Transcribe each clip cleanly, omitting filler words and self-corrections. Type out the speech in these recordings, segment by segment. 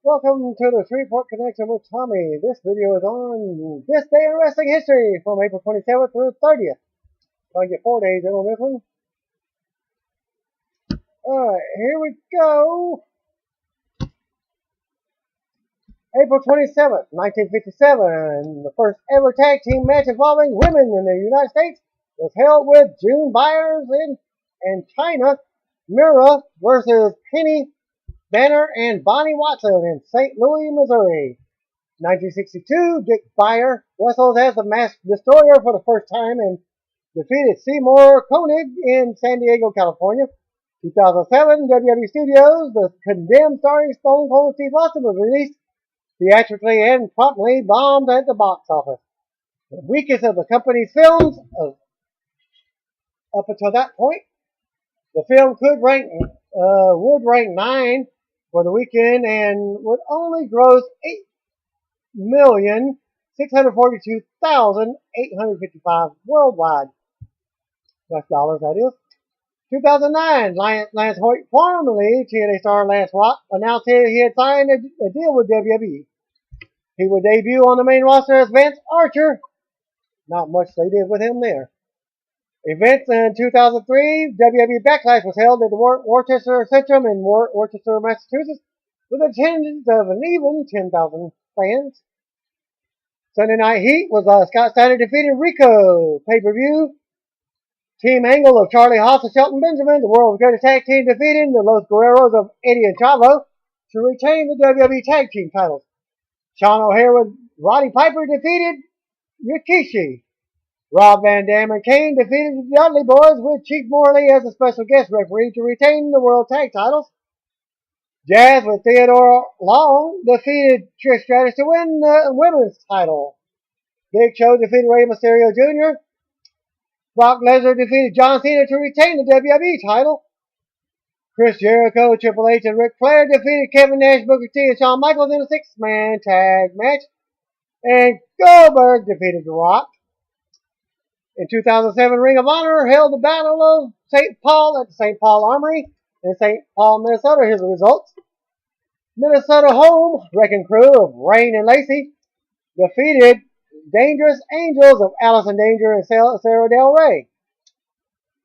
Welcome to the Shreveport Connection with Tommy. This video is on this day in wrestling history from April 27th through 30th. So I get 4 days in on this one. Alright, here we go. April 27th, 1957. The first ever tag team match involving women in the United States was held with June Byers and China Mira versus Penny Banner and Bonnie Watson in St. Louis, Missouri. 1962, Dick Beyer wrestled as the Masked Destroyer for the first time and defeated Seymour Koenig in San Diego, California. 2007, WWE Studios, The Condemned starring Stone Cold Steve Austin was released theatrically and promptly bombed at the box office. The weakest of the company's films up until that point. The film would rank 9 for the weekend and would only gross 8,642,855 worldwide. That's dollars, that is. 2009, Lance Hoyt, formerly TNA star Lance Rock, announced he had signed a deal with WWE. He would debut on the main roster as Vance Archer. Not much they did with him there. Events in 2003, WWE Backlash was held at the Worcester Centrum in Worcester, Massachusetts, with attendance of an even 10,000 fans. Sunday Night Heat was Scott Steiner defeated Rico. Pay-per-view. Team Angle of Charlie Haas and Shelton Benjamin, the world's greatest tag team, defeating the Los Guerreros of Eddie and Chavo to retain the WWE Tag Team titles. Sean O'Haire with Roddy Piper defeated Rikishi. Rob Van Dam and Kane defeated the Dudley Boys with Chief Morley as a special guest referee to retain the World Tag Titles. Jazz with Theodore Long defeated Trish Stratus to win the women's title. Big Show defeated Rey Mysterio Jr. Brock Lesnar defeated John Cena to retain the WWE title. Chris Jericho, Triple H, and Ric Flair defeated Kevin Nash, Booker T, and Shawn Michaels in a 6-man tag match. And Goldberg defeated The Rock. In 2007, Ring of Honor held the Battle of St. Paul at the St. Paul Armory in St. Paul, Minnesota. Here's the results. Minnesota Home Wrecking Crew of Rain and Lacey defeated Dangerous Angels of Allison Danger and Sarah Del Rey.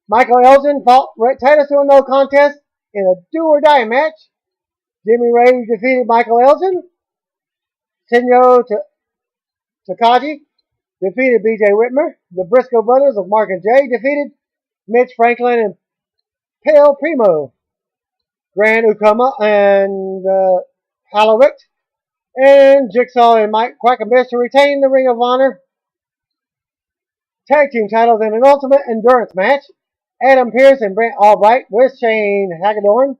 Michael Elgin fought Rhett Titus to a no contest in a do-or-die match. Jimmy Rage defeated Michael Elgin. Shinjo Takagi defeated B.J. Whitmer. The Briscoe brothers of Mark and Jay defeated Mitch Franklin and Pale Primo. Grand Ukama and Halovic and Jigsaw and Mike Quackenbush to retain the Ring of Honor tag team titles in an ultimate endurance match. Adam Pearce and Brent Albright with Shane Hagedorn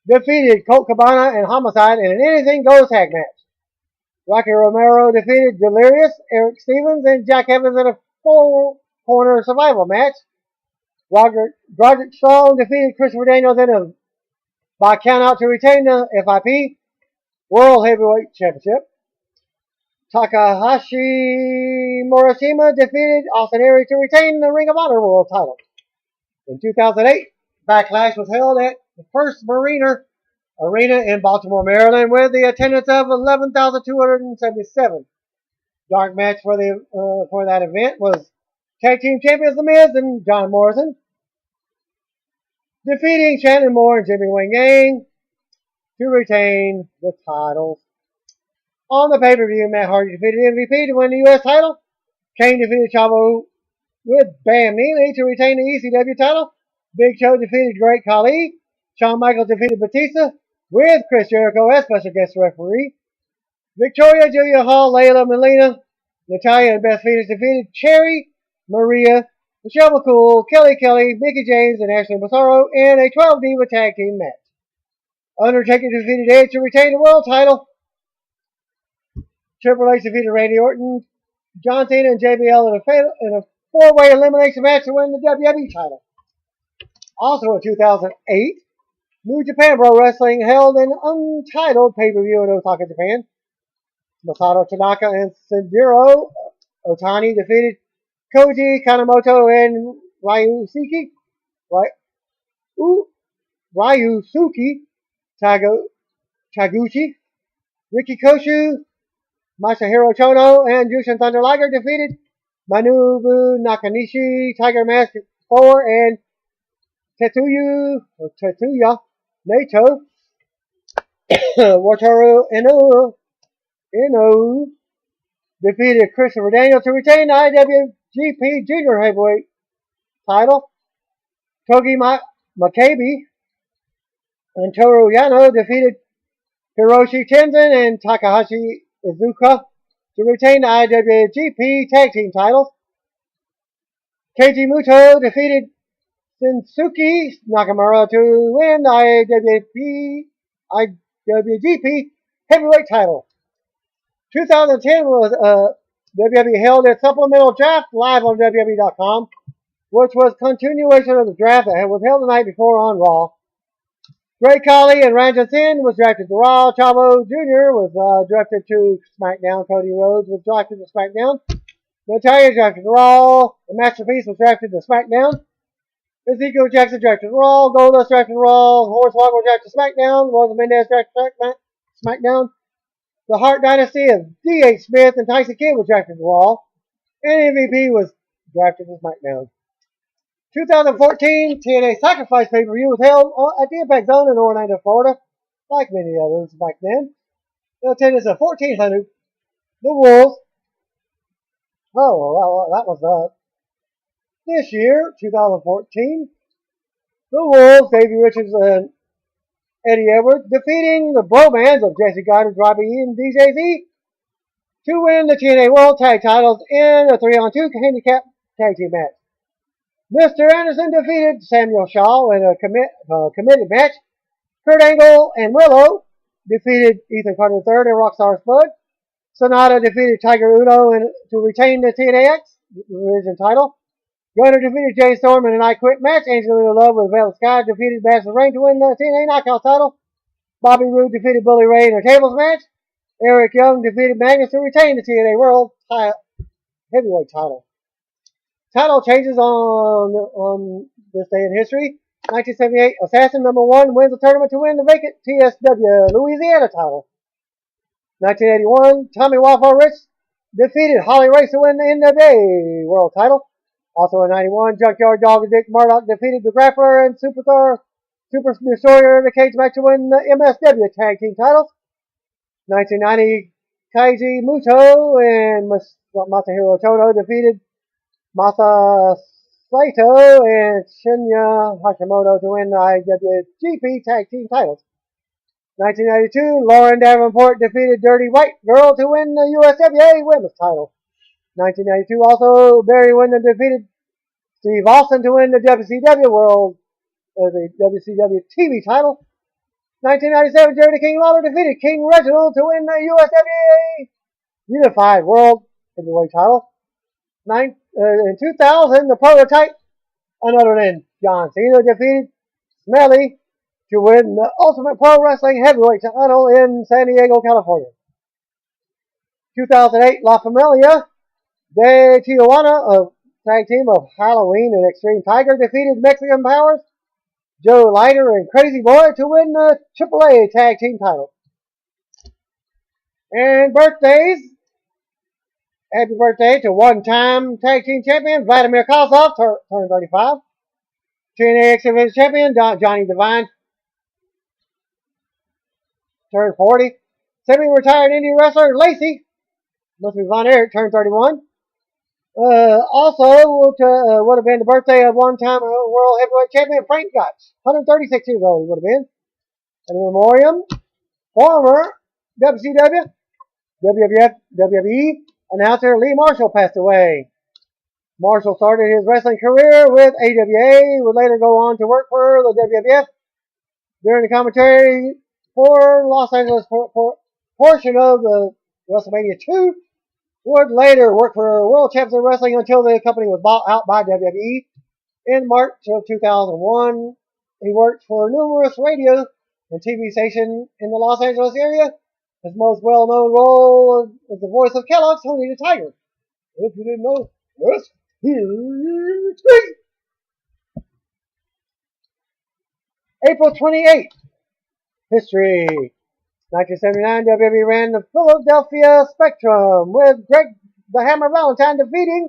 defeated Colt Cabana and Homicide in an anything goes tag match. Rocky Romero defeated Delirious, Eric Stevens, and Jack Evans in a 4-corner survival match. Roderick Strong defeated Christopher Daniels by countout to retain the FIP World Heavyweight Championship. Takahashi Morishima defeated Austin Aries to retain the Ring of Honor World title. In 2008, Backlash was held at the First Mariner Arena in Baltimore, Maryland, with the attendance of 11,277. Dark match for that event was Tag Team Champions The Miz and John Morrison, defeating Shannon Moore and Jimmy Wang Yang to retain the titles. On the pay-per-view, Matt Hardy defeated MVP to win the U.S. title. Kane defeated Chavo with Bam Neely to retain the ECW title. Big Show defeated Great Khali. Shawn Michaels defeated Batista with Chris Jericho as special guest referee. Victoria, Julia Hall, Layla Molina, Natalia, and Beth Phoenix defeated Cherry, Maria, Michelle McCool, Kelly Kelly, Mickie James, and Ashley Massaro in a 12-diva tag team match. Undertaker defeated Edge to retain the world title. Triple H defeated Randy Orton, John Cena, and JBL in a 4-way elimination match to win the WWE title. Also in 2008, New Japan Pro Wrestling held an untitled pay-per-view in Osaka, Japan. Masato Tanaka and Shinjiro Otani defeated Koji Kanemoto and Ryusuke Taguchi Riki Koshu, Masahiro Chono, and Jushin Thunder Liger defeated Manobu Nakanishi, Tiger Mask 4, and Tetsuya Naito. Wataru Inoue defeated Christopher Daniels to retain the IWGP Junior Heavyweight title. Togi Makabe and Toru Yano defeated Hiroshi Tenzan and Takahashi Iizuka to retain the IWGP Tag Team titles. Keiji Muto defeated Shinsuke Nakamura to win the IWGP Heavyweight title. 2010 was WWE held its supplemental draft live on WWE.com, which was continuation of the draft that was held the night before on Raw. Great Khali and Ranjit Singh was drafted to Raw. Chavo Jr. was drafted to SmackDown. Cody Rhodes was drafted to SmackDown. Natalya drafted to Raw. The Masterpiece was drafted to SmackDown. Ezekiel Jackson drafted to Raw. Goldust drafted to Raw. Hornswoggle was drafted to SmackDown. Rosa Mendez drafted to SmackDown. The Hart Dynasty of D.H. Smith and Tyson Kidd was drafted to Raw. And MVP was drafted to SmackDown. 2014 TNA Sacrifice pay-per-view was held at the Impact Zone in Orlando, Florida, like many others back then. The attendance of 1,400. The Wolves. Oh, well, that was this year, 2014. The Wolves, Davey Richards and Eddie Edwards, defeating the Bromans of Jesse Goddard, Robbie E, and DJZ to win the TNA World Tag Titles in a 3-on-2 handicap tag team match. Mr. Anderson defeated Samuel Shaw in a committed match. Kurt Angle and Willow defeated Ethan Carter III and Rockstar Spud. Sonata defeated Tiger Uno to retain the TNAX Division title. Gunner defeated Jay Storm in an I Quit match. Angelina Love with Velvet Sky defeated Bastard Rain to win the TNA Knockout title. Bobby Roode defeated Bully Ray in a tables match. Eric Young defeated Magnus to retain the TNA World Heavyweight title. Title changes on this day in history. 1978, Assassin number 1 wins the tournament to win the vacant TSW Louisiana title. 1981, Tommy Waffle Rich defeated Holly Race to win the NWA World title. Also in 91, Junkyard Dog and Dick Murdoch defeated the Grappler and Super Destroyer in the cage match to win the MSW Tag Team titles. 1990, Keiji Muto and Masahiro Chono defeated Masa Saito and Shinya Hashimoto to win the IWGP Tag Team titles. 1992, Lauren Davenport defeated Dirty White Girl to win the USWA Women's title. 1992, also Barry Windham defeated Steve Austin to win the WCW the WCW TV title. 1997, Jerry the King Lawler defeated King Reginald to win the USWA Unified World Heavyweight title. In 2000, the Prototype, another than John Cena, defeated Smelly to win the Ultimate Pro Wrestling Heavyweight title in San Diego, California. 2008, La Familia de Tijuana, a tag team of Halloween and Extreme Tiger, defeated Mexican Powers, Joe Leiter and Crazy Boy to win the AAA Tag Team title. And birthdays. Happy birthday to one-time Tag Team Champion Vladimir Kozlov, turned 35. TNA X Division Champion Johnny Devine, turned 40. Semi-retired indie wrestler Lacey, must be Von Erich, turned 31. Also, would have been the birthday of one-time World Heavyweight Champion Frank Gotch, 136 years old he would have been. And in memoriam, former WCW, WWF, WWE announcer Lee Marshall passed away. Marshall started his wrestling career with AWA, would later go on to work for the WWF. During the commentary for Los Angeles portion of the WrestleMania 2, would later work for World Championship Wrestling until the company was bought out by WWE. In March of 2001, he worked for numerous radio and TV stations in the Los Angeles area. His most well-known role was the voice of Kellogg's Tony the Tiger. If you didn't know, yes, here's great. April 28th, history. 1979, WWE ran the Philadelphia Spectrum with Greg the Hammer Valentine defeating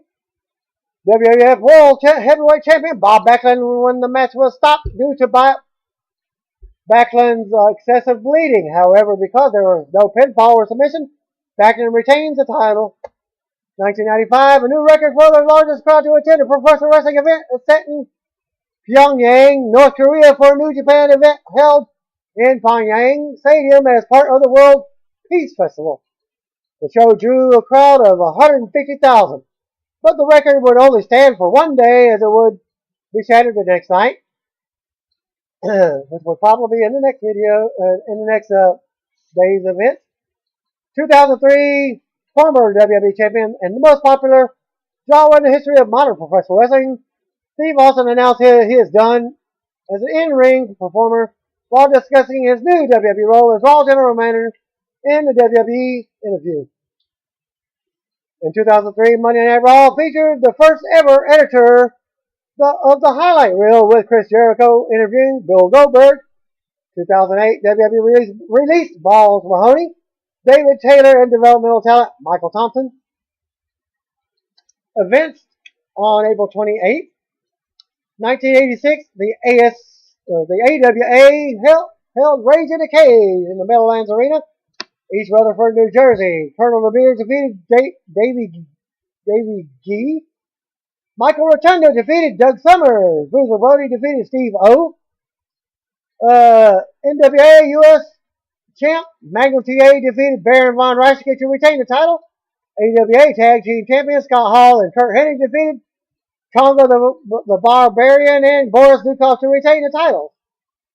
WWF World Heavyweight Champion Bob Backlund when the match was stopped due to Backlund's excessive bleeding. However, because there was no pinfall or submission, Backlund retains the title. 1995, a new record for the largest crowd to attend a professional wrestling event is set in Pyongyang, North Korea for a New Japan event held in Pyongyang Stadium as part of the World Peace Festival. The show drew a crowd of 150,000, but the record would only stand for one day as it would be shattered the next night, which will probably be in the next video, in the next day's event. 2003, former WWE champion and the most popular draw in the history of modern professional wrestling, Steve Austin announced he is done as an in-ring performer while discussing his new WWE role as Raw General Manager in the WWE interview. In 2003, Monday Night Raw featured the first ever editor of the highlight reel with Chris Jericho interviewing Bill Goldberg. 2008, WWE released Balls Mahoney, David Taylor, and developmental talent Michael Thompson. Events on April 28, 1986, the AWA held Rage in a Cage in the Meadowlands Arena, East Rutherford, New Jersey. Colonel Ramirez defeated Davey G. Michael Rotundo defeated Doug Summers. Bruiser Brody defeated Steve O. NWA US champ Magnum TA defeated Baron Von Raschke to retain the title. AWA Tag Team Champion Scott Hall and Kurt Hennig defeated Tonga the Barbarian and Boris Dukov to retain the title.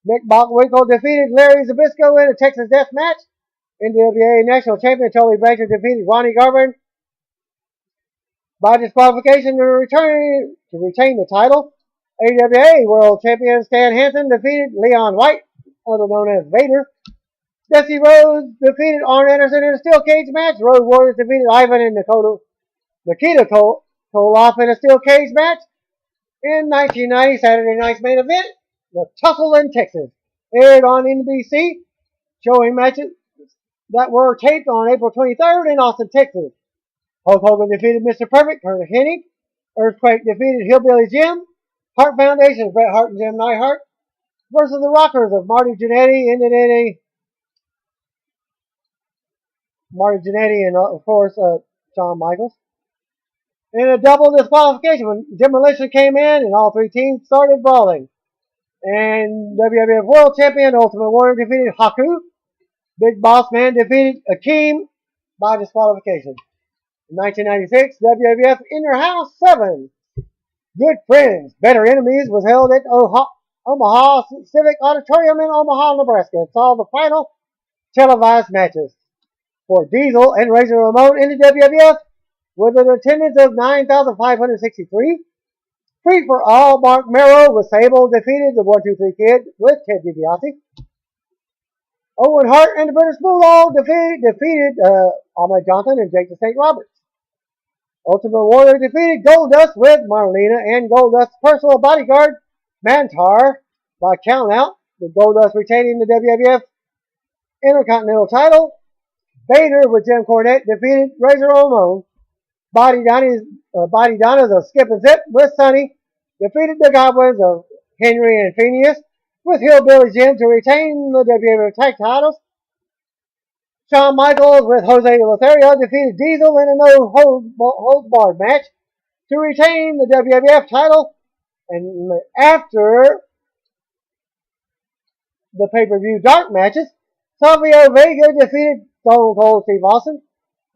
Nick Bockwinkel defeated Larry Zbyszko in a Texas Death Match. NWA National Champion Tully Blanchard defeated Ronnie Garvin by disqualification to retain the title. AWA World Champion Stan Hansen defeated Leon White, otherwise known as Vader. Dusty Rhodes defeated Arn Anderson in a steel cage match. Road Warriors defeated Ivan and Nikita Koloff in a steel cage match. In 1990, Saturday night's main event, the Tussle in Texas, aired on NBC, showing matches that were taped on April 23rd in Austin, Texas. Hulk Hogan defeated Mr. Perfect, Kurt Hennig. Earthquake defeated Hillbilly Jim. Hart Foundation, Bret Hart and Jim Neidhart versus the Rockers of Marty Jannetty and of course Shawn Michaels. In a double disqualification when Demolition came in and all three teams started brawling. And WWF World Champion Ultimate Warrior defeated Haku. Big Boss Man defeated Akeem by disqualification. In 1996, WWF In Your House 7. Good Friends, Better Enemies was held at Omaha Civic Auditorium in Omaha, Nebraska. It saw the final televised matches for Diesel and Razor Ramon in the WWF with an attendance of 9,563. Free for All, Mark Merrow with Sable defeated the 1-2-3 Kid with Ted DiBiase. Owen Hart and the British Bulldog defeated Ahmed Johnson and Jake the St. Roberts. Ultimate Warrior defeated Goldust with Marlena and Goldust's personal bodyguard, Mantar, by countout, with Goldust retaining the WWF Intercontinental title. Vader with Jim Cornette defeated Razor Ramon. Body Donnas of Skip and Zip with Sonny defeated the Goblins of Henry and Phineas with Hillbilly Jim to retain the WWF tag titles. Shawn Michaels with Jose Lothario defeated Diesel in a no-holds-barred match to retain the WWF title. And after the pay-per-view dark matches, Savio Vega defeated Stone Cold Steve Austin.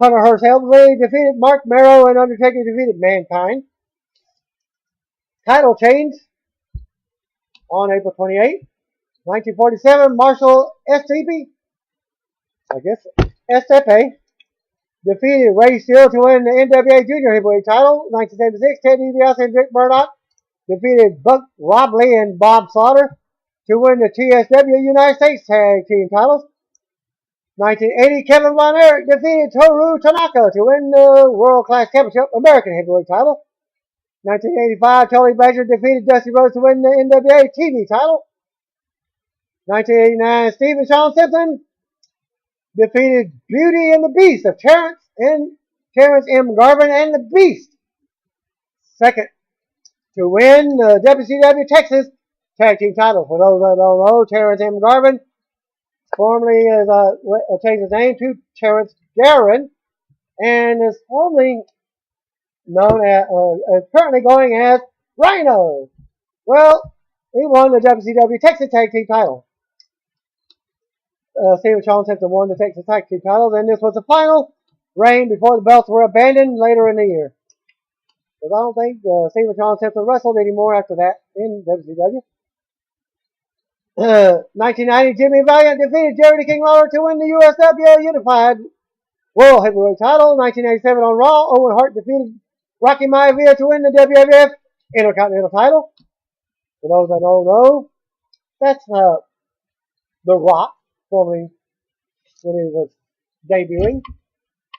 Hunter Hearst Helmsley defeated Mark Merrow and Undertaker defeated Mankind. Title change on April 28, 1947, Marshall Estepe defeated Ray Steele to win the NWA Junior Heavyweight title. 1976, Ted DiBiase and Dick Murdoch defeated Buck Robley and Bob Slaughter to win the TSW United States Tag Team titles. 1980, Kevin Von Erich defeated Toru Tanaka to win the World Class Championship American Heavyweight title. 1985, Tully Blanchard defeated Dusty Rhodes to win the NWA TV title. 1989, Steve and Sean Simpson defeated Beauty and the Beast of Terrence M. Garvin and the Beast. Second, to win the WCW Texas Tag Team title. For those that don't know, Terrence M. Garvin formerly changed his name to Terrence Garrin and is formerly known as, currently going as Rhino. Well, he won the WCW Texas Tag Team title. Stephen Sean Simpson won the Texas Tag Team titles, and this was the final reign before the belts were abandoned later in the year. Because I don't think Stephen Sean Simpson wrestled anymore after that in WCW. 1990, Jimmy Valiant defeated Jerry the King Lawler to win the USWA Unified World Heavyweight title. 1987 on Raw, Owen Hart defeated Rocky Maivia to win the WWF Intercontinental title. For those that don't know, that's The Rock, formerly when he was debuting.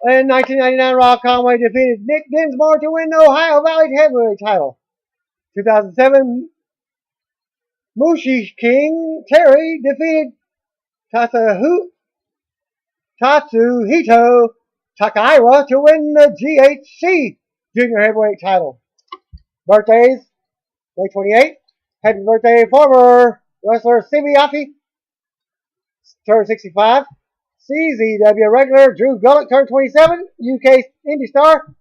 In 1999, Rob Conway defeated Nick Dinsmore to win the Ohio Valley Heavyweight title. 2007, Mushi King Terry defeated Tatsuhito Takaiwa to win the GHC Junior Heavyweight title. Birthdays, May 28th. Happy birthday, former wrestler Sibiaki, turned 65. CZW regular Drew Gullet turned 27. UK Indie star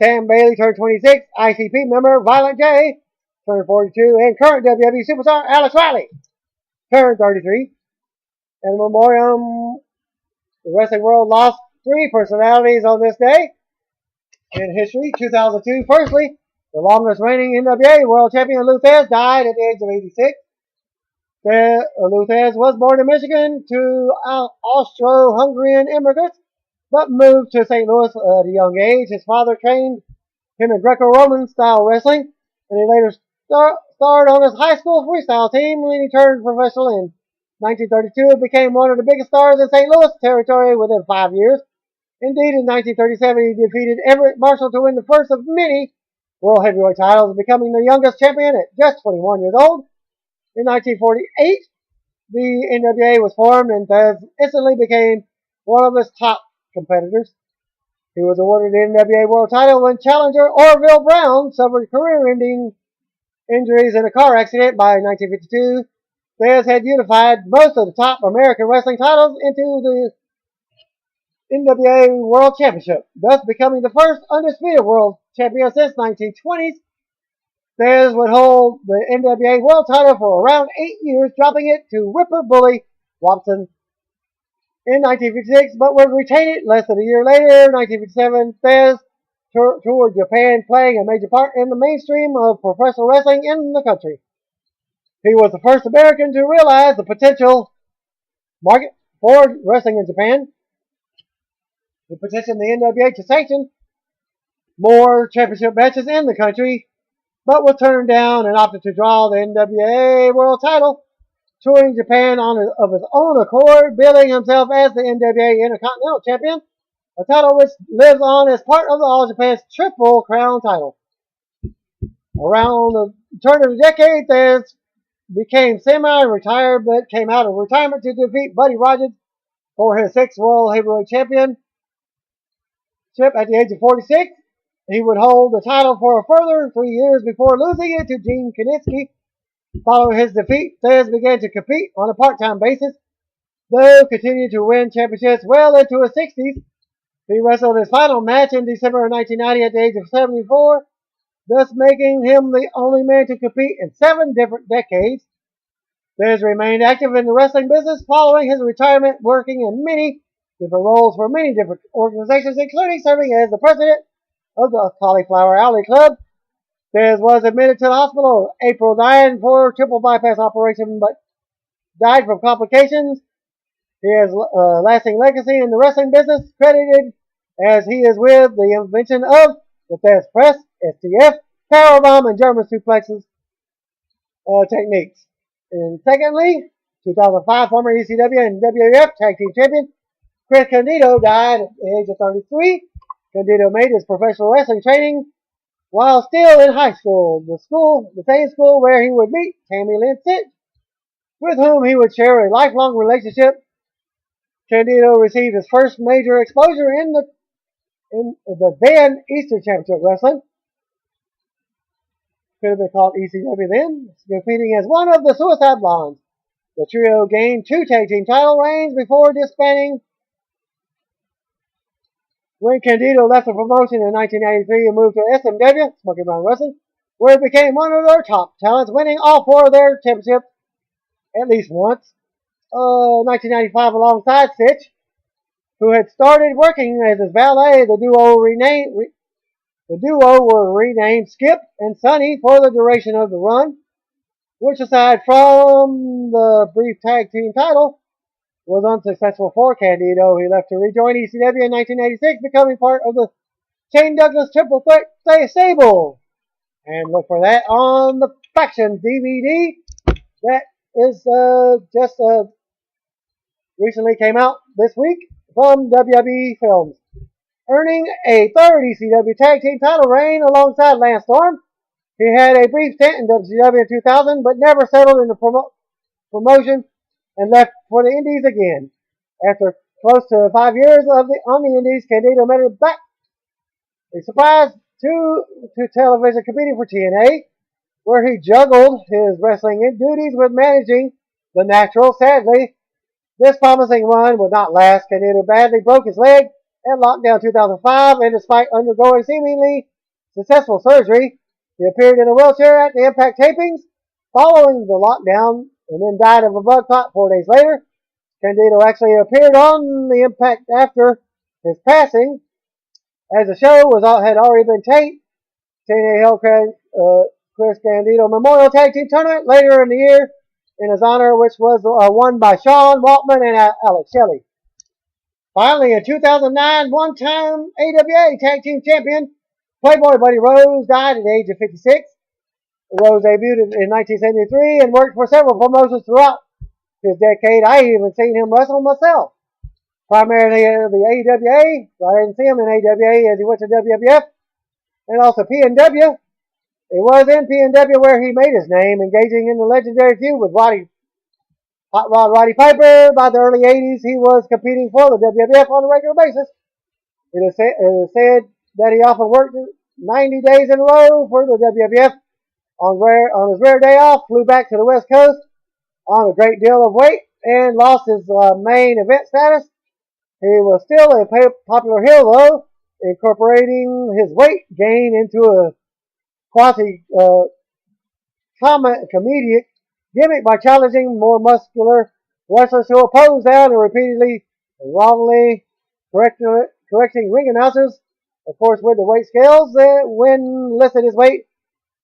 Sam Bailey turned 26. ICP member Violent J turned 42. And current WWE superstar Alex Riley turned 33. And memoriam, the wrestling world lost 3 personalities on this day in history. 2002, firstly, the longest reigning NWA World Champion Luthez died at the age of 86. Luthez was born in Michigan to Austro-Hungarian immigrants, but moved to St. Louis at a young age. His father trained him in Greco-Roman style wrestling, and he later starred on his high school freestyle team when he turned professional in 1932 and became one of the biggest stars in St. Louis territory within 5 years. Indeed, in 1937, he defeated Everett Marshall to win the first of many World Heavyweight titles, becoming the youngest champion at just 21 years old. In 1948, the NWA was formed and Thesz instantly became one of its top competitors. He was awarded the NWA World title when challenger Orville Brown suffered career-ending injuries in a car accident. By 1952, Thesz had unified most of the top American wrestling titles into the NWA World Championship, thus becoming the first undisputed world champion since 1920s. Thesz would hold the NWA World title for around 8 years, dropping it to Whipper Bully Watson in 1956, but would retain it less than a year later. 1957, Thesz toured Japan, playing a major part in the mainstream of professional wrestling in the country. He was the first American to realize the potential market for wrestling in Japan. He petitioned the NWA to sanction more championship matches in the country, but was turned down and opted to draw the NWA World title, touring Japan of his own accord, billing himself as the NWA Intercontinental Champion, a title which lives on as part of the All Japan's Triple Crown title. Around the turn of the decade, Thesz became semi-retired, but came out of retirement to defeat Buddy Rogers for his 6th World Heavyweight Championship at the age of 46. He would hold the title for a further 3 years before losing it to Gene Kiniski. Following his defeat, Thesz began to compete on a part-time basis, though continued to win championships well into his 60s. He wrestled his final match in December of 1990 at the age of 74, thus making him the only man to compete in 7 different decades. Thesz remained active in the wrestling business following his retirement, working in many different roles for many different organizations, including serving as the president of the Cauliflower Alley Club. Thesz was admitted to the hospital April 9 for a triple bypass operation, but died from complications. He has a lasting legacy in the wrestling business, credited as he is with the invention of the Thesz Press, STF, Powerbomb, and German suplexes techniques. And secondly, 2005 former ECW and WWF Tag Team Champion Chris Candido died at the age of 33. Candido made his professional wrestling training while still in high school, the same school where he would meet Tammy Lynn Sitch, with whom he would share a lifelong relationship. Candido received his first major exposure in the then Eastern Championship Wrestling. Could have been called ECW then. Competing as one of the Suicide Blondes. The trio gained 2 tag team title reigns before disbanding when Candido left the promotion in 1993 and moved to SMW, Smoky Mountain Wrestling, where he became one of their top talents, winning all 4 of their championships at least once. 1995 alongside Stitch, who had started working as his valet. The duo were renamed Skip and Sonny for the duration of the run, which aside from the brief tag team title, was unsuccessful for Candido. He left to rejoin ECW in 1986, becoming part of the Shane Douglas Triple Threat Stable. And look for that on the Faction DVD. That is just recently came out this week from WWE Films. Earning a 3rd ECW Tag Team title reign alongside Lance Storm. He had a brief stint in WCW in 2000, but never settled in the promotion and left for the Indies again. After close to 5 years on the Indies, Candido made it back. A surprise to television, competing for TNA, where he juggled his wrestling duties with managing the Natural. Sadly, this promising run would not last. Candido badly broke his leg at Lockdown 2005, and despite undergoing seemingly successful surgery, he appeared in a wheelchair at the Impact tapings following the lockdown and then died of a blood clot 4 days later. Candido actually appeared on the Impact after his passing, as the show had already been taped. TNA held Chris Candido Memorial Tag Team Tournament later in the year in his honor, which was won by Sean Waltman and Alex Shelley. Finally, in 2009, one-time AWA Tag Team Champion Playboy Buddy Rose died at the age of 56. Rose debuted in 1973 and worked for several promotions throughout his decade. I even seen him wrestle myself. Primarily the AWA, so I didn't see him in AWA as he went to WWF, and also PNW. It was in PNW where he made his name, engaging in the legendary feud with Hot Rod Roddy Piper. By the early 80s, he was competing for the WWF on a regular basis. It is said that he often worked 90 days in a row for the WWF. On his rare day off, flew back to the West Coast on a great deal of weight and lost his main event status. He was still a popular heel, though, incorporating his weight gain into a comedic gimmick by challenging more muscular wrestlers who opposed down and repeatedly and wrongly correcting ring announcers. Of course, with the weight scales, when listed his weight,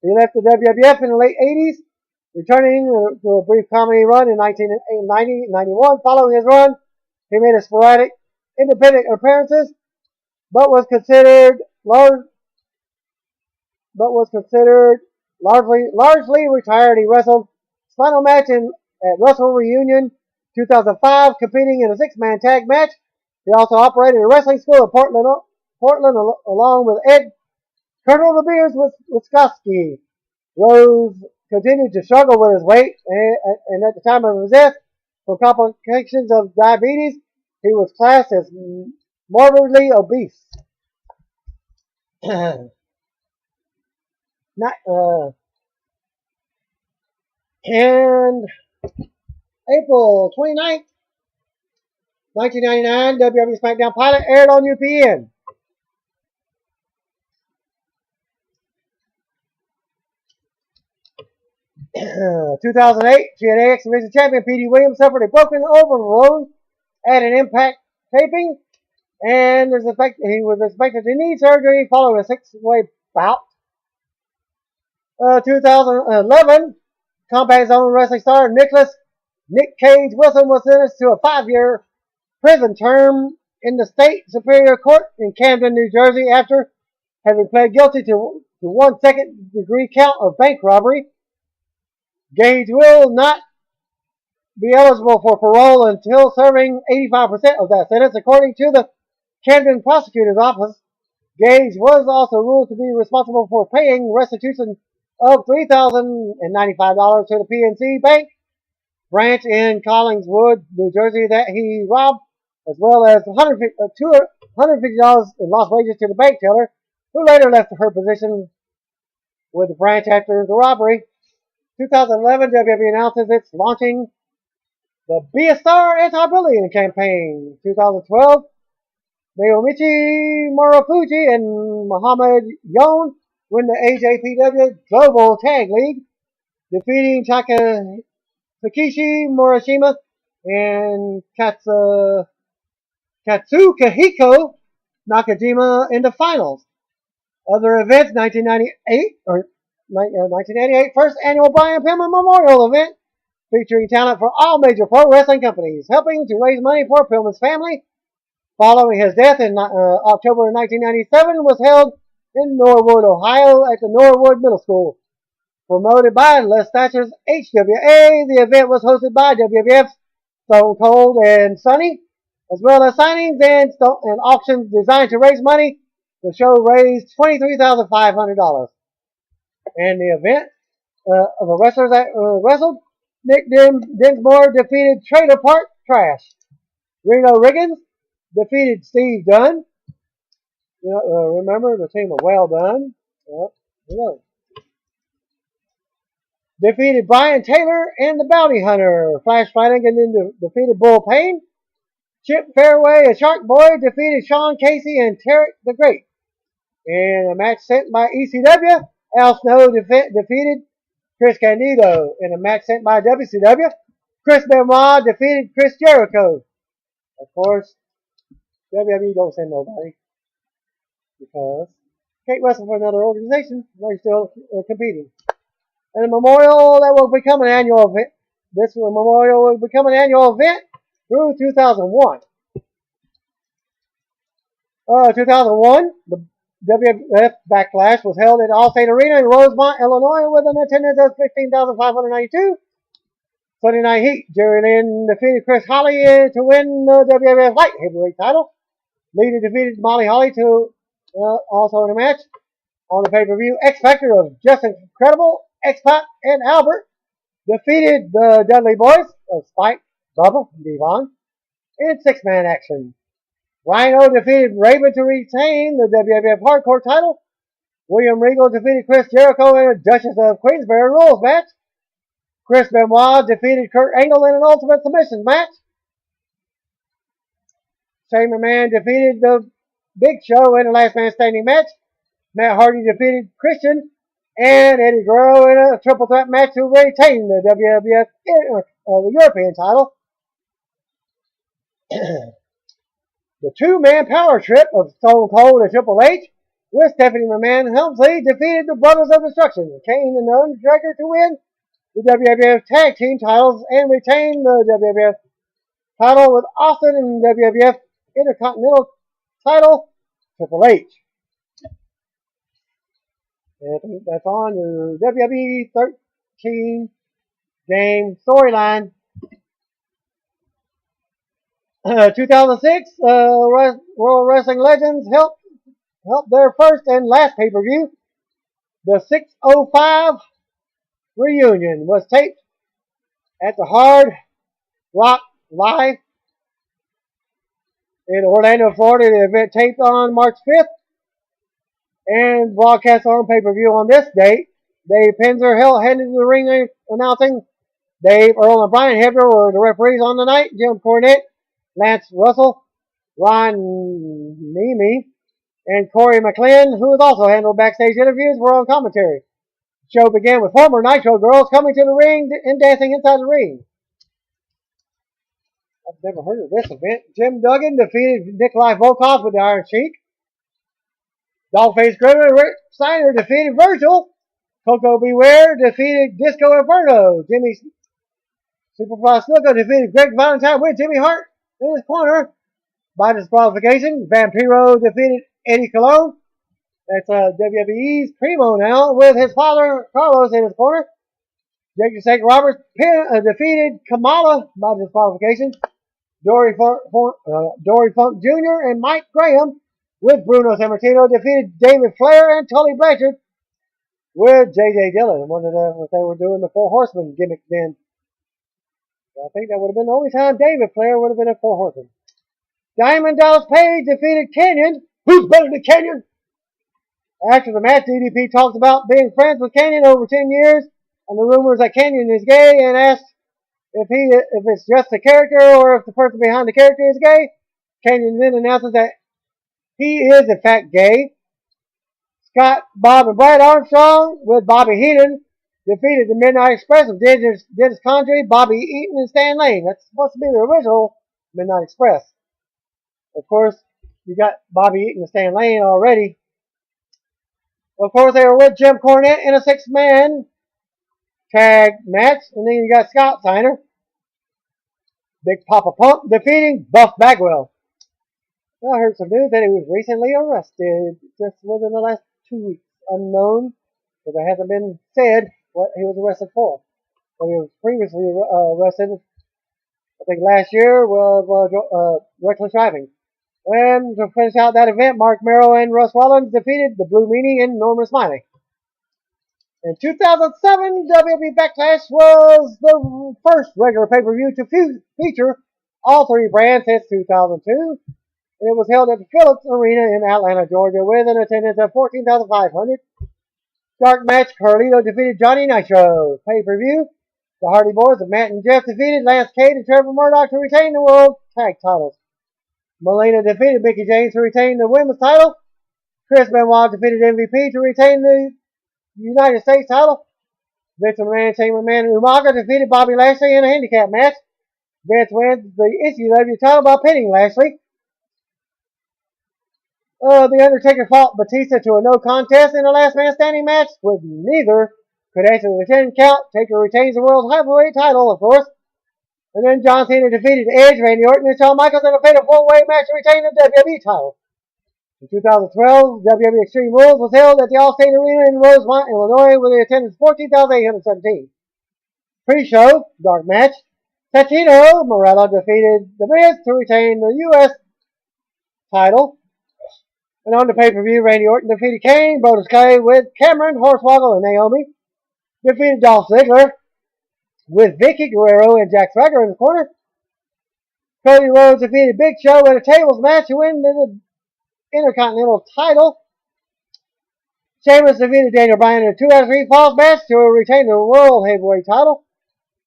he left the WWF in the late 80s, returning to a brief comedy run in 1990-91. Following his run, he made a sporadic independent appearances, but was considered largely retired. He wrestled his final match at Wrestle Reunion 2005, competing in a 6-man tag match. He also operated a wrestling school in Portland along with Ed Colonel the Beers Wiskoski. Rose continued to struggle with his weight, and at the time of his death, from complications of diabetes, he was classed as morbidly obese. And April 29th, 1999, WWE SmackDown pilot aired on UPN. In 2008, TNA X Division Champion P.D. Williams suffered a broken overload at an Impact taping, and he was expected to need surgery following a 6-way bout. 2011, Combat Zone wrestling star Nick Cage Wilson was sentenced to a 5-year prison term in the State Superior Court in Camden, New Jersey, after having pled guilty to 1 second-degree count of bank robbery. Gage will not be eligible for parole until serving 85% of that sentence, according to the Camden Prosecutor's Office. Gage was also ruled to be responsible for paying restitution of $3,095 to the PNC Bank branch in Collingswood, New Jersey, that he robbed as well as $250 in lost wages to the bank teller, who later left her position with the branch after the robbery. 2011, WWE announces it's launching the Be a Star anti-bullying campaign. 2012, Naomichi Morofuji and Muhammad Yon win the AJPW Global Tag League, defeating Takeshi Morishima and Katsuhiko Nakajima in the finals. Other events: 1988 first annual Brian Pillman Memorial event featuring talent from all major pro wrestling companies, helping to raise money for Pillman's family. Following his death in October 1997, was held in Norwood, Ohio at the Norwood Middle School. Promoted by Les Thatcher's HWA, the event was hosted by WWF's Stone Cold and Sunny, as well as signings and auctions designed to raise money. The show raised $23,500. And the event of the wrestlers that wrestled, Nick Dinsmore defeated Trailer Park Trash. Reno Riggins defeated Steve Dunn. Remember the team of Well Done. Defeated Brian Taylor and the Bounty Hunter. Flash Flanagan defeated Bull Payne. Chip Fairway and Shark Boy defeated Sean Casey and Tarek the Great. In a match sent by ECW, Al Snow defeated Chris Candido. In a match sent by WCW, Chris Benoit defeated Chris Jericho. Of course, WWE don't send nobody because you can't wrestle for another organization while you're still competing. And a memorial that will become an annual event. This memorial will become an annual event through 2001. 2001, the WWF Backlash was held at Allstate Arena in Rosemont, Illinois, with an attendance of 15,592. Sunday Night Heat, Jerry Lynn defeated Chris Holly to win the WWF Light Heavyweight title. Lita defeated Molly Holly to also in a match on the pay-per-view. X Factor of Justin Incredible, X-Pac, and Albert defeated the Dudley Boys of Spike, Bubba, and Devon in six-man action. Rhino defeated Raven to retain the WWF Hardcore title. William Regal defeated Chris Jericho in a Duchess of Queensberry rules match. Chris Benoit defeated Kurt Angle in an Ultimate Submission match. Shane McMahon defeated the Big Show in a Last Man Standing match. Matt Hardy defeated Christian and Eddie Guerrero in a triple threat match to retain the WWF the European title. The two-man power trip of Stone Cold and Triple H with Stephanie McMahon and Helmsley defeated the Brothers of Destruction, Kane and the Undertaker, to win the WWF Tag Team titles and retain the WWF title with Austin and WWF Intercontinental title Triple H. And that's on your WWE 13 game storyline. 2006, World Wrestling Legends helped their first and last pay-per-view. The 605 reunion was taped at the Hard Rock Live in Orlando, Florida. The event taped on March 5th and broadcast on pay-per-view on this date. Dave Penzer headed to the ring announcing. Dave, Earl, and Brian Hebner were the referees on the night. Jim Cornette, Lance Russell, Ron Nemi, and Corey McLean, who was also handled backstage interviews, were on commentary. The show began with former Nitro girls coming to the ring and dancing inside the ring. I've never heard of this event. Jim Duggan defeated Nikolai Volkov with the Iron Sheik. Dogface Griller and Rick Steiner defeated Virgil. Coco Beware defeated Disco Inferno. Jimmy Superfly Snuka defeated Greg Valentine with Jimmy Hart in his corner by disqualification. Vampiro defeated Eddie Colon. That's WWE's Primo now with his father Carlos in his corner. Jake the Snake Roberts defeated Kamala by disqualification. Dory Funk Jr. and Mike Graham with Bruno Sammartino defeated David Flair and Tully Blanchard with J.J. Dillon. I wondered if they were doing the Four Horsemen gimmick then. I think that would have been the only time David Flair would have been a Four Horseman. Diamond Dallas Page defeated Canyon. Who's better than Canyon? After the match, DDP talks about being friends with Canyon over 10 years and the rumors that Canyon is gay and asks if it's just a character or if the person behind the character is gay. Canyon then announces that he is in fact gay. Scott, Bob, and Brad Armstrong with Bobby Heenan defeated the Midnight Express of Dennis Condrey, Bobby Eaton, and Stan Lane. That's supposed to be the original Midnight Express. Of course, you got Bobby Eaton and Stan Lane already. Of course, they were with Jim Cornette in a 6-man tag match. And then you got Scott Steiner, Big Papa Pump, defeating Buff Bagwell. Well, I heard some news that he was recently arrested just within the last 2 weeks. Unknown, because it hasn't been said what he was arrested for. But he was previously arrested, I think last year, was reckless driving. And to finish out that event, Mark Merrow and Russ Rollins defeated the Blue Meanie and Norman Smiley. In 2007, WWE Backlash was the first regular pay-per-view to feature all three brands since 2002. And it was held at the Phillips Arena in Atlanta, Georgia, with an attendance of 14,500. Dark match, Carlito defeated Johnny Nitro. Pay-per-view, the Hardy Boys of Matt and Jeff defeated Lance Cade and Trevor Murdoch to retain the World Tag titles. Melina defeated Mickie James to retain the Women's title. Chris Benoit defeated MVP to retain the United States title. Vince McMahon, Shane McMahon, and Umaga defeated Bobby Lashley in a handicap match. Vince wins the ECW title by pinning Lashley. The Undertaker fought Batista to a no contest in a last man standing match, with neither could answer the 10 count. Taker retains the World Heavyweight title, of course. And then John Cena defeated Edge, Randy Orton, and Shawn Michaels in a fatal 4-way match to retain the WWE title. In 2012, WWE Extreme Rules was held at the Allstate Arena in Rosemont, Illinois, with the attendance of 14,817. Pre-show, dark match, Santino Marella defeated The Miz to retain the U.S. title. And on the pay-per-view, Randy Orton defeated Kane, Brodus Clay with Cameron, Hornswoggle, and Naomi. Defeated Dolph Ziggler with Vicky Guerrero and Jack Swagger in the corner. Cody Rhodes defeated Big Show in a tables match to win the Intercontinental title. Sheamus defeated Daniel Bryan in a 2 out of 3 falls match to retain the World Heavyweight title.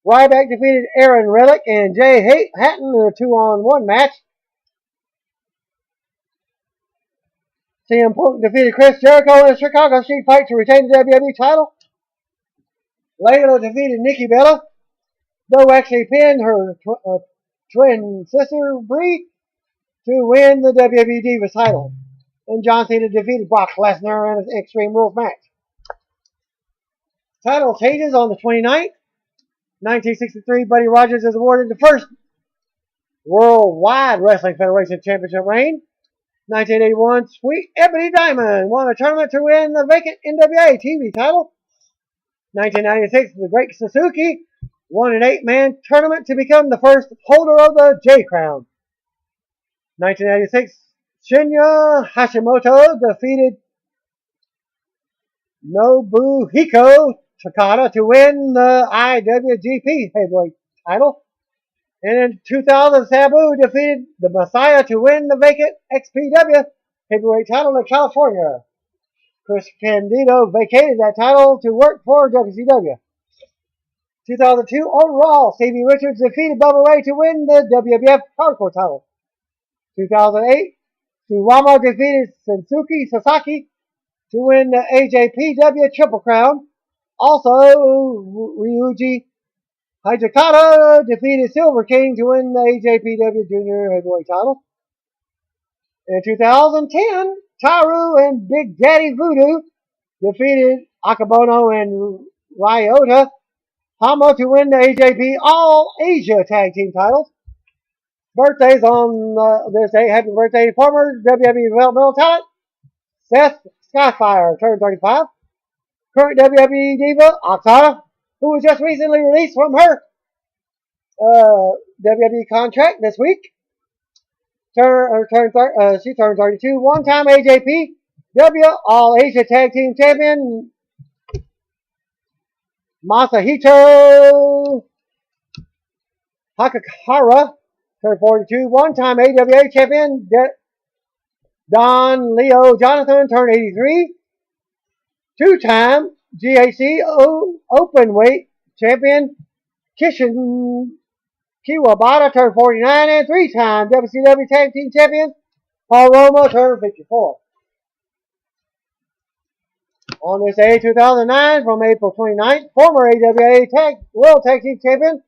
Ryback defeated Aaron Relic and Jay Hatton in a 2-on-1 match. CM Punk defeated Chris Jericho in a Chicago Street Fight to retain the WWE title. Layla defeated Nikki Bella, though actually pinned her twin sister Brie to win the WWE Divas title. And John Cena defeated Brock Lesnar in an Extreme Rules match. Title changes on the 29th. 1963, Buddy Rogers is awarded the first Worldwide Wrestling Federation Championship reign. 1981, Sweet Ebony Diamond won a tournament to win the vacant NWA TV title. 1996, the Great Suzuki won an 8-man tournament to become the first holder of the J Crown. 1996, Shinya Hashimoto defeated Nobuhiko Takada to win the IWGP Heavyweight title. And in 2000, Sabu defeated the Messiah to win the vacant XPW Heavyweight title in California. Chris Candido vacated that title to work for WCW. 2002, on Raw, Stevie Richards defeated Bubba Ray to win the WWF Hardcore title. 2008, Suwama defeated Sensuke Sasaki to win the AJPW Triple Crown. Also, Ryuji Hijikata defeated Silver King to win the AJPW Junior Heavyweight title. In 2010, Taru and Big Daddy Voodoo defeated Akabono and Ryota Hama to win the AJP All Asia Tag Team titles. Birthdays on this day. Happy birthday to former WWE developmental talent Seth Skyfire, turned 35. Current WWE diva Okada, who was just recently released from her WWE contract this week. She turned 32. One-time AJPW All Asia Tag Team Champion Masahito Hakahara turned 42. One-time AWA champion Don Leo Jonathan turned 83. Two-time GHC Openweight champion Kishin Kiwabata turned 49. And three-time WCW Tag Team champion Paul Roma turned 54. On this day, 2009, from April 29th, former AWA World Tag Team Champion,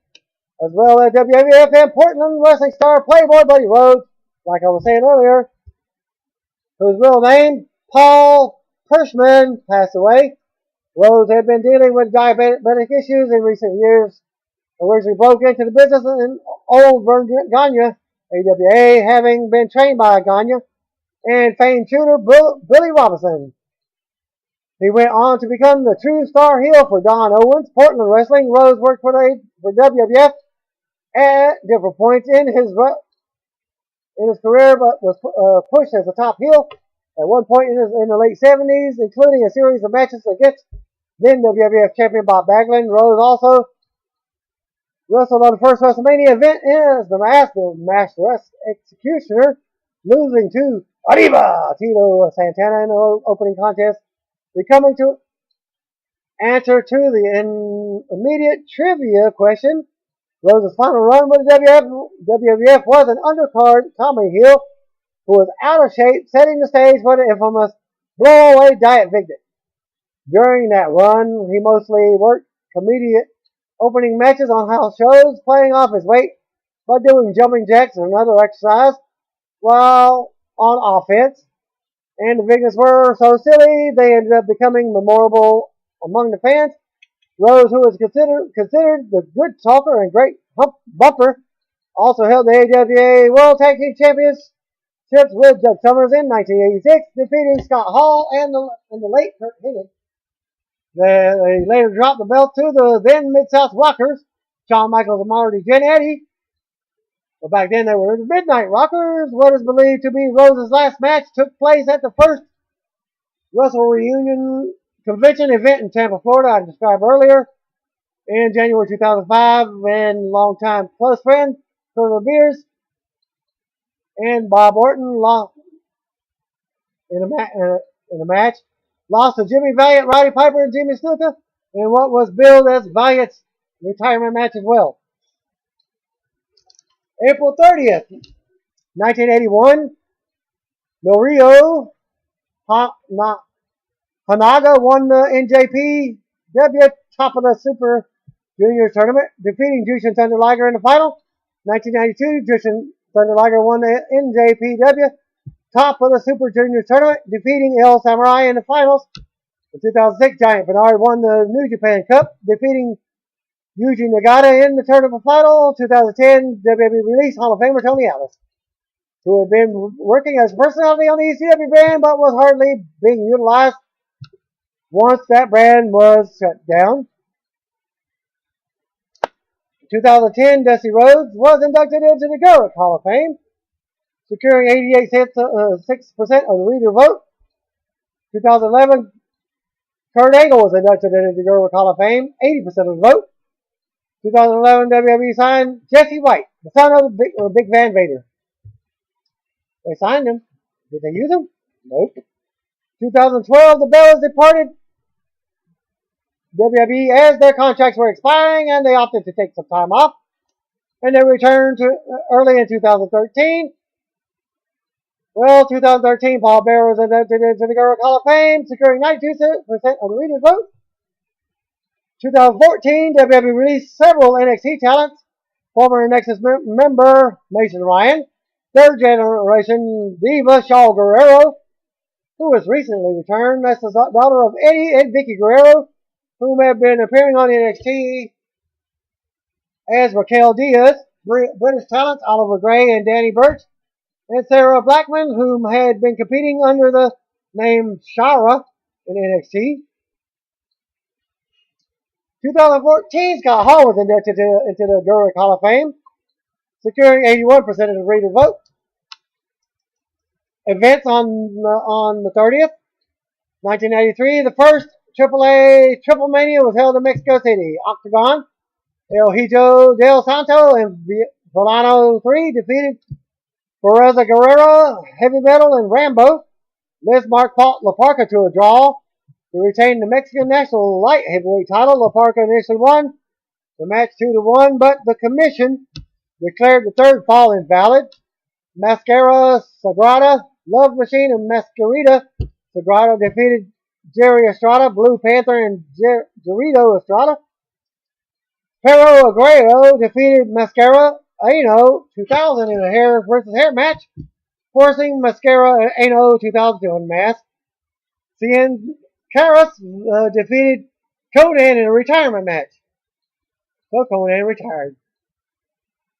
as well as WWF and Portland Wrestling star Playboy Buddy Rhodes, like I was saying earlier, whose real name, Paul Hirschman, passed away. Rhodes had been dealing with diabetic issues in recent years. Originally broke into the business in Old Virginia, AWA, having been trained by Gagne and famed shooter Billy Robinson. He went on to become the true star heel for Don Owens. Portland Wrestling. Rhodes worked for WWF at different points in his career, but was pushed as a top heel at one point in the late 70s, including a series of matches against then WWF champion Bob Backlund. Rhodes also wrestled on the first WrestleMania event as the Master Executioner, losing to Arriba Tito Santana in the opening contest. Becoming to answer to the immediate trivia question, Rhodes' final run with the WWF was an undercard comedy heel who was out of shape, setting the stage for the infamous blow-away Diet Victor. During that run, he mostly worked comedic opening matches on house shows, playing off his weight by doing jumping jacks and another exercise while on offense. And the Vignas were so silly, they ended up becoming memorable among the fans. Rhodes, who was considered the good talker and great bumper, also held the AWA World Tag Team Championships with Doug Summers in 1986, defeating Scott Hall and the late Kurt Hennig. They later dropped the belt to the then Mid-South Rockers, Shawn Michaels and Marty Jannetty. But back then they were the Midnight Rockers. What is believed to be Rhodes' last match took place at the first Wrestle Reunion convention event in Tampa, Florida, I described earlier, in January 2005, and longtime close friend Colonel Beers and Bob Orton lost in a match. Lost to Jimmy Valiant, Roddy Piper, and Jimmy Snuka in what was billed as Valiant's retirement match as well. April 30th, 1981, Norio Hanaga won the NJPW Top of the Super Junior Tournament, defeating Jushin Thunder Liger in the final. 1992, Jushin Thunder Liger won the NJPW Top of the Super Junior Tournament, defeating El Samurai in the finals. In 2006, Giant Bernard won the New Japan Cup, defeating Yuji Nagata in the tournament final. 2010, WWE released Hall of Famer Tony Atlas, who had been working as a personality on the ECW brand, but was hardly being utilized once that brand was shut down. In 2010, Dusty Rhodes was inducted into the Gurrick Hall of Fame, securing 6% of the reader vote. 2011, Kurt Angle was inducted into the Gurrick Hall of Fame, 80% of the vote. 2011, WWE signed Jesse White, the son of Big Van Vader. They signed him. Did they use him? Nope. 2012, the Bellas departed WWE as their contracts were expiring, and they opted to take some time off. And they returned to early in 2013. Well, 2013, Paul Bearer was inducted into the Gurrick Hall of Fame, securing 92% of the reader's vote. 2014, WWE released several NXT talents. Former Nexus member Mason Ryan, third generation diva Shaw Guerrero, who was recently returned. That's the daughter of Eddie and Vicky Guerrero, whom have been appearing on NXT as Raquel Diaz. British talents Oliver Gray and Danny Burch, and Sarah Blackman, whom had been competing under the name Shara in NXT. 2014, Scott Hall was inducted into the Gurrick Hall of Fame, securing 81% of the reader vote. Events on the 30th, 1993, the first AAA Triple Mania was held in Mexico City. Octagon, El Hijo del Santo, and Solano 3 defeated Pereza Guerrero, Heavy Metal, and Rambo. Lismark fought La Parca to a draw to retain the Mexican National Light Heavyweight title. La Parca initially won the match 2-1, but the commission declared the third fall invalid. Mascara Sagrada, Love Machine, and Mascarita Sagrada defeated Jerry Estrada, Blue Panther, and Gerito Estrada. Pero Aguero defeated Mascara Ano 2000 in a hair versus hair match, forcing Mascara Ano 2000 to unmask. Cien Caras defeated Conan in a retirement match. So Conan retired.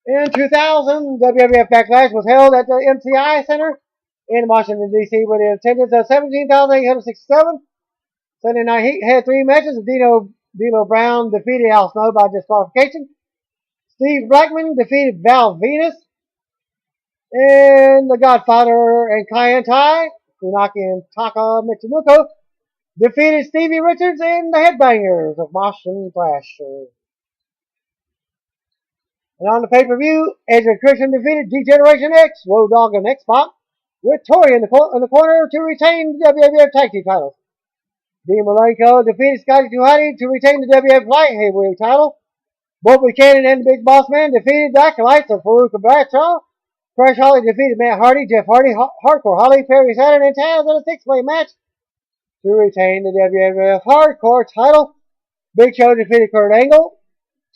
In 2000, WWF Backlash was held at the MCI Center in Washington, D.C. with an attendance of 17,867. Sunday Night Heat had three matches. Dino Brown defeated Al Snow by disqualification. Steve Blackman defeated Val Venus. And The Godfather and Kai Tai, Funaki and Taka Michinoku, defeated Stevie Richards and the Headbangers of Mosh and Thrasher. And on the pay-per-view, Edge and Christian defeated D-Generation X, Road Dogg, and X-Pac, with Tori in the corner to retain the WWF Tag Team titles. Dean Malenko defeated Scotty 2 to retain the WWF Light Heavyweight title. Both Buchanan and the Big Boss Man defeated the Acolytes of Farouk and Bradshaw. Crash Holly defeated Matt Hardy, Jeff Hardy, Hardcore Holly, Perry Saturn, and Taz in a six-way match to retain the WWF Hardcore title. Big Show defeated Kurt Angle.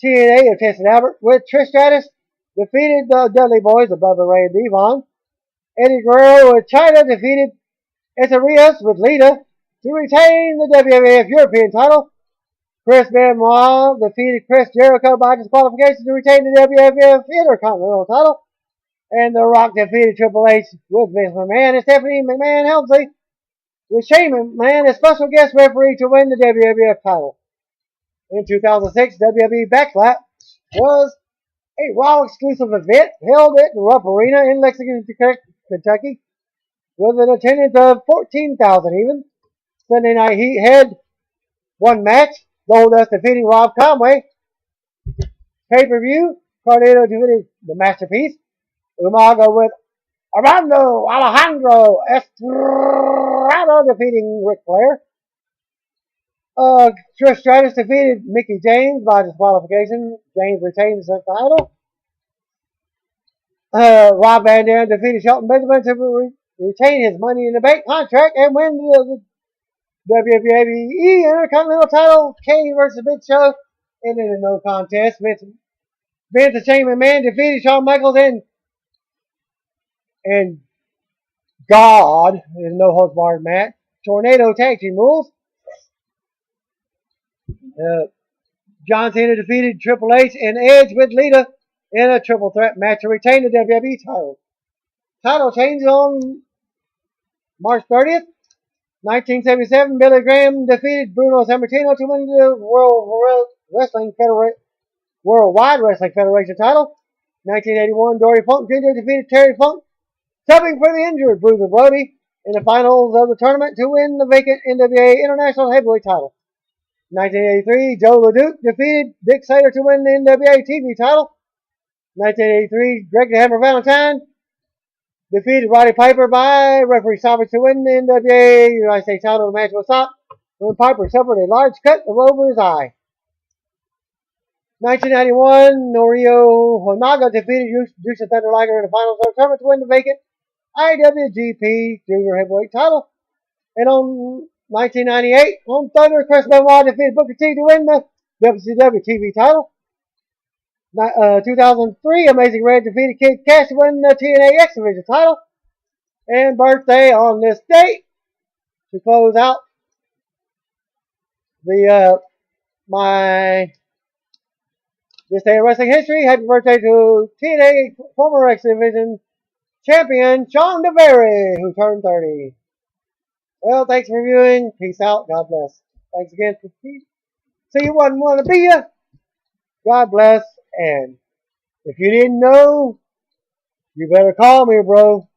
TNA of Tested Albert with Trish Stratus defeated the Dudley Boys above the Ray and Devon. Eddie Guerrero with China defeated Essa Rios with Lita to retain the WWF European title. Chris Benoit defeated Chris Jericho by disqualification to retain the WWF Intercontinental title. And The Rock defeated Triple H with Vince McMahon and Stephanie McMahon Helmsley with Shane McMahon as special guest referee to win the WWF title. In 2006, WWE Backlash was a Raw exclusive event held at the Rupp Arena in Lexington, Kentucky, with an attendance of 14,000 even. Sunday Night Heat had one match, Goldust defeating Rob Conway. Pay-per-view, Carlito defeated the Masterpiece. Umaga with Armando Alejandro Estrada defeating Ric Flair. Trish Stratus defeated Mickie James by disqualification. James retains the title. Rob Van Dam defeated Shelton Benjamin to retain his Money in the Bank contract and win the WWE Intercontinental title. Kane versus Big Show ended in no contest. Vince and Shane McMahon defeated Shawn Michaels and God in a no-holds-barred match. Tornado Tag Team rules. John Cena defeated Triple H and Edge with Lita in a triple threat match to retain the WWE title. Title changes on March 30th. 1977, Billy Graham defeated Bruno Sammartino to win the Worldwide Wrestling Federation title. 1981, Dory Funk Jr. defeated Terry Funk, subbing for the injured Bruiser Brody in the finals of the tournament to win the vacant NWA International Heavyweight title. 1983, Joe LeDuc defeated Dick Slater to win the NWA TV title. 1983, Greg the Hammer Valentine defeated Roddy Piper by referee stoppage to win the NWA United States title. The match was stopped when Piper suffered a large cut over his eye. 1991, Norio Honaga defeated Jushin Thunder Liger in the finals of the tournament to win the vacant IWGP Junior Heavyweight title. And on 1998, on Thunder, Chris Benoit defeated Booker T to win the WCW TV title. 2003, Amazing Red defeated Kid Cash to win the TNA X Division title. And birthday on this date to close out the this day of wrestling history. Happy birthday to TNA former X Division champion Sean DeVere, who turned 30. Well, thanks for viewing. Peace out. God bless. Thanks again for see you wasn't want to be ya. God bless. And if you didn't know, you better call me, bro.